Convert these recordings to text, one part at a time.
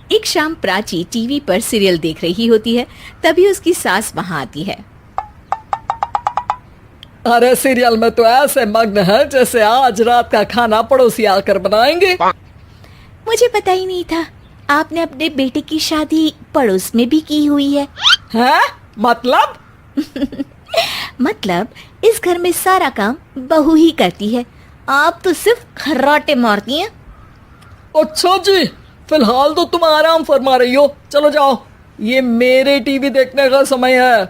एक शाम प्राची टीवी पर सीरियल देख रही होती है। तभी उसकी सास वहां आती है। अरे सीरियल में तो ऐसे मग्न है जैसे आज रात का खाना पड़ोसी आकर बनाएंगे। मुझे पता ही नहीं था आपने अपने बेटे की शादी पड़ोस में भी की हुई है। हैं? मतलब? मतलब इस घर में सारा काम बहू ही करती है, आप तो सिर्फ खर्राटे मारती हैं। अच्छा जी, फिलहाल तो तुम आराम फरमा रही हो, चलो जाओ, ये मेरे टीवी देखने का समय है।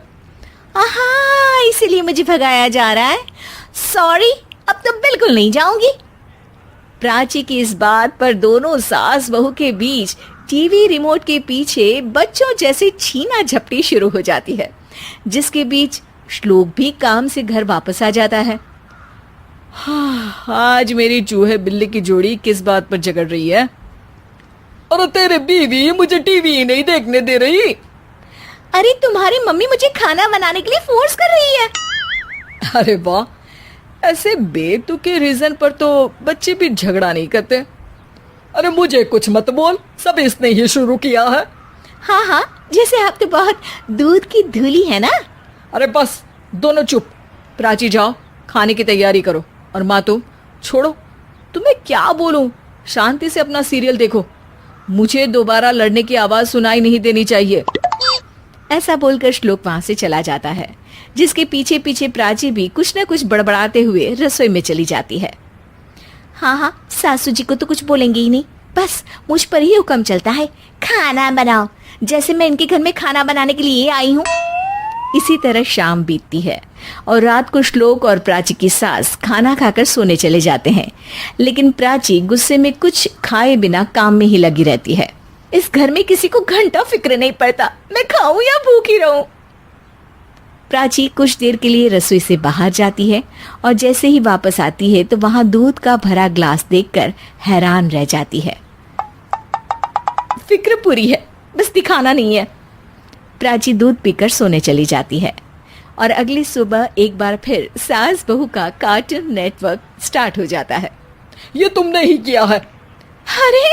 आहा, इसीलिए मुझे भगाया जा रहा है। सॉरी, अब तो बिल्कुल नहीं जाऊंगी। प्राची की इस बात पर दोनों सास बहू के बीच टीवी रिमोट के पीछे बच्चों जैसे छीना झपटी शुरू हो जाती है, जिसके बीच श्लोक भी काम से घर वापस आ जाता है। आज मेरी चूहे बिल्ली की जोड़ी किस बात पर झगड़ रही है? अरे तेरे बीवी मुझे टीवी ही नहीं देखने दे रही। अरे तुम्हारी मम्मी मुझे खाना बनाने के लिए फोर्स कर रही है। अरे वाह, ऐसे बेतुके रीजन पर तो बच्चे भी झगड़ा नहीं करते। अरे मुझे कुछ मत बोल, सब इसने ही शुरू किया है। हाँ हाँ, जैसे आप तो बहुत दूध की धूली है ना। अरे बस दोनों चुप। प्राची जाओ, खाने की तैयारी करो। और माँ तुम छोड़ो, तुम्हें क्या बोलूं, शांति से अपना सीरियल देखो, मुझे दोबारा लड़ने की आवाज सुनाई नहीं देनी चाहिए। ऐसा बोलकर श्लोक वहां से चला जाता है, जिसके पीछे पीछे प्राची भी कुछ न कुछ बड़बड़ाते हुए रसोई में चली जाती है। हाँ हाँ, सासू जी को तो कुछ बोलेंगे ही नहीं, बस मुझ पर ही हुक्म चलता है, खाना बनाओ, जैसे मैं इनके घर में खाना बनाने के लिए आई हूँ। इसी तरह शाम बीतती है और रात को श्लोक और प्राची की सास खाना खाकर सोने चले जाते हैं, लेकिन प्राची गुस्से में कुछ खाए बिना काम में ही लगी रहती है। इस घर में किसी को घंटा फिक्र नहीं पड़ता, मैं खाऊं या भूखी रहूं। प्राची कुछ देर के लिए रसोई से बाहर जाती है और जैसे ही वापस आती है तो वहां दूध का भरा ग्लास देखकर हैरान रह जाती है। फिक्र पूरी है, बस दिखाना नहीं है। प्राची दूध पीकर सोने चली जाती है और अगली सुबह एक बार फिर सास बहू का कार्टून नेटवर्क स्टार्ट हो जाता है। ये तुमने ही किया है। अरे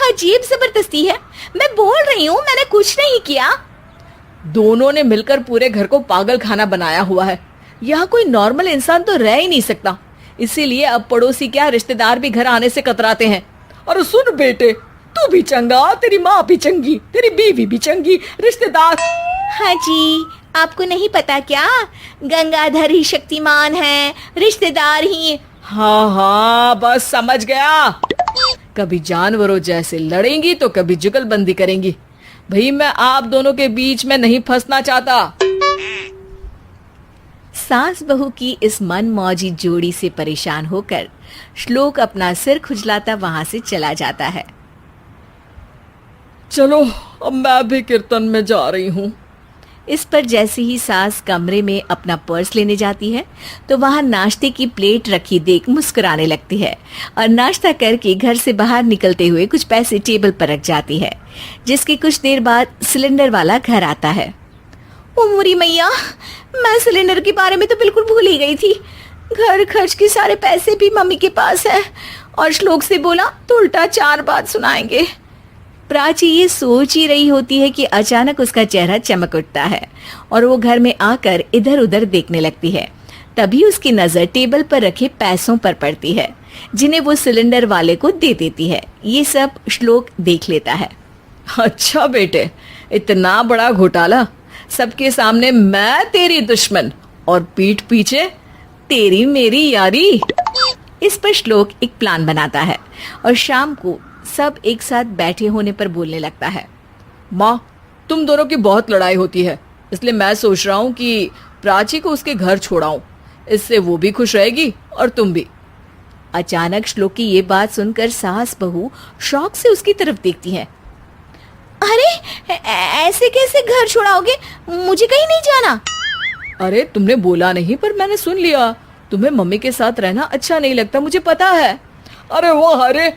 अजीब जबरदस्ती है, मैं बोल रही हूँ मैंने कुछ नहीं किया। दोनों ने मिलकर पूरे घर को पागल खाना बनाया हुआ है। यहाँ कोई नॉर्मल इंसान तो रह ही नहीं सकता, इसीलिए अब पड़ोसी क्या रिश्तेदार भी घर आने से कतराते हैं। और सुन बेटे, तू भी चंगा, तेरी माँ भी चंगी, तेरी बीवी भी चंगी, रिश्तेदार। हाँ जी, आपको नहीं पता क्या, गंगाधर ही शक्तिमान है, रिश्तेदार ही। हाँ हाँ, बस समझ गया। कभी जानवरों जैसे लड़ेंगी तो कभी जुगलबंदी करेंगी। भाई मैं आप दोनों के बीच में नहीं फंसना चाहता। सास बहू की इस मनमौजी जोड़ी से परेशान होकर श्लोक अपना सिर खुजलाता वहां से चला जाता है। चलो अब मैं भी कीर्तन में जा रही हूँ। इस पर जैसे ही सास कमरे में अपना पर्स लेने जाती है तो वहां नाश्ते की प्लेट रखी देख मुस्कुराने लगती है और नाश्ता करके घर से बाहर निकलते हुए कुछ पैसे टेबल पर रख जाती है, जिसके कुछ देर बाद सिलेंडर वाला घर आता है। ओ मोरी मैया, मैं सिलेंडर के बारे में तो बिल्कुल भूल ही गई थी। घर खर्च के सारे पैसे भी मम्मी के पास है और श्लोक से बोला तो उल्टा 4 बात सुनाएंगे। प्राची ये सोच ही रही होती है कि अचानक उसका चेहरा चमक उठता है और वो घर में आकर इधर उधर देखने लगती है। तभी उसकी नजर टेबल पर रखे पैसों पर पड़ती है, जिन्हें वो सिलेंडर वाले को दे देती है। ये सब श्लोक देख लेता है। अच्छा बेटे, इतना बड़ा घोटाला, सबके सामने मैं तेरी दुश्मन और पीठ पीछे तेरी मेरी यारी। इस पर श्लोक एक प्लान बनाता है और शाम को सब एक साथ बैठे होने पर बोलने लगता है। माँ, तुम दोनों की बहुत लड़ाई होती है, इसलिए मैं सोच रहा हूँ कि प्राची को उसके घर छोड़ाऊं, इससे वो भी खुश रहेगी और तुम भी। अचानक श्लोक की ये बात सुनकर सास बहू शौक से उसकी तरफ देखती हैं। अरे ऐसे कैसे घर छोड़ाओगे, मुझे कहीं नहीं जाना। अरे तुमने बोला नहीं पर मैंने सुन लिया, तुम्हें मम्मी के साथ रहना अच्छा नहीं लगता, मुझे पता है। अरे वो, अरे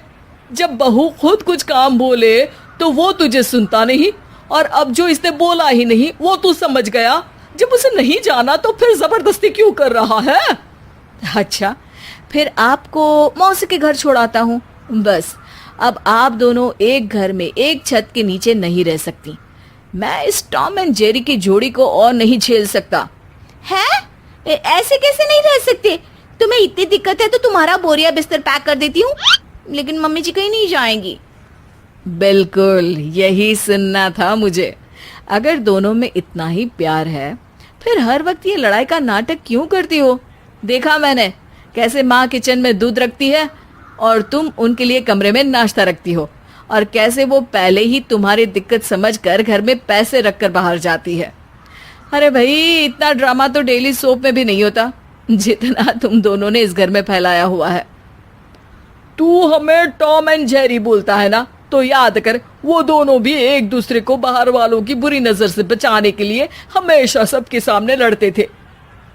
जब बहू खुद कुछ काम बोले तो वो तुझे सुनता नहीं, और अब जो इसने बोला ही नहीं वो तू समझ गया। जब उसे नहीं जाना तो फिर जबरदस्ती क्यों कर रहा है? अच्छा, फिर आपको मौसी के घर छोड़ाता हूँ, बस अब आप दोनों एक घर में एक छत के नीचे नहीं रह सकती। मैं इस टॉम एंड जेरी की जोड़ी को और नहीं झेल सकता। है? ऐसे कैसे नहीं रह सकते? तुम्हें इतनी दिक्कत है तो तुम्हारा बोरिया बिस्तर पैक कर देती हूँ, लेकिन मम्मी जी कहीं नहीं जाएंगी। बिल्कुल यही सुनना था मुझे। अगर दोनों में इतना ही प्यार है फिर हर वक्त ये लड़ाई का नाटक क्यों करती हो? देखा मैंने कैसे माँ किचन में दूध रखती है और तुम उनके लिए कमरे में नाश्ता रखती हो, और कैसे वो पहले ही तुम्हारी दिक्कत समझकर घर में पैसे रखकर बाहर जाती है। अरे भाई, इतना ड्रामा तो डेली सोप में भी नहीं होता जितना तुम दोनों ने इस घर में फैलाया हुआ है। तू हमें टॉम एंड जेरी बोलता है ना, तो याद कर वो दोनों भी एक दूसरे को बाहर वालों की बुरी नजर से बचाने के लिए हमेशा सबके सामने लड़ते थे,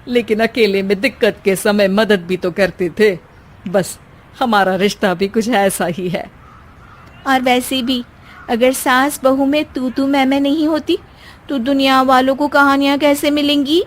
लेकिन अकेले में दिक्कत के समय मदद भी तो करते थे। बस हमारा रिश्ता भी कुछ ऐसा ही है। और वैसे भी अगर सास बहू में तू मैं नहीं होती तो दुनिया वालों को कहानियां कैसे मिलेंगी?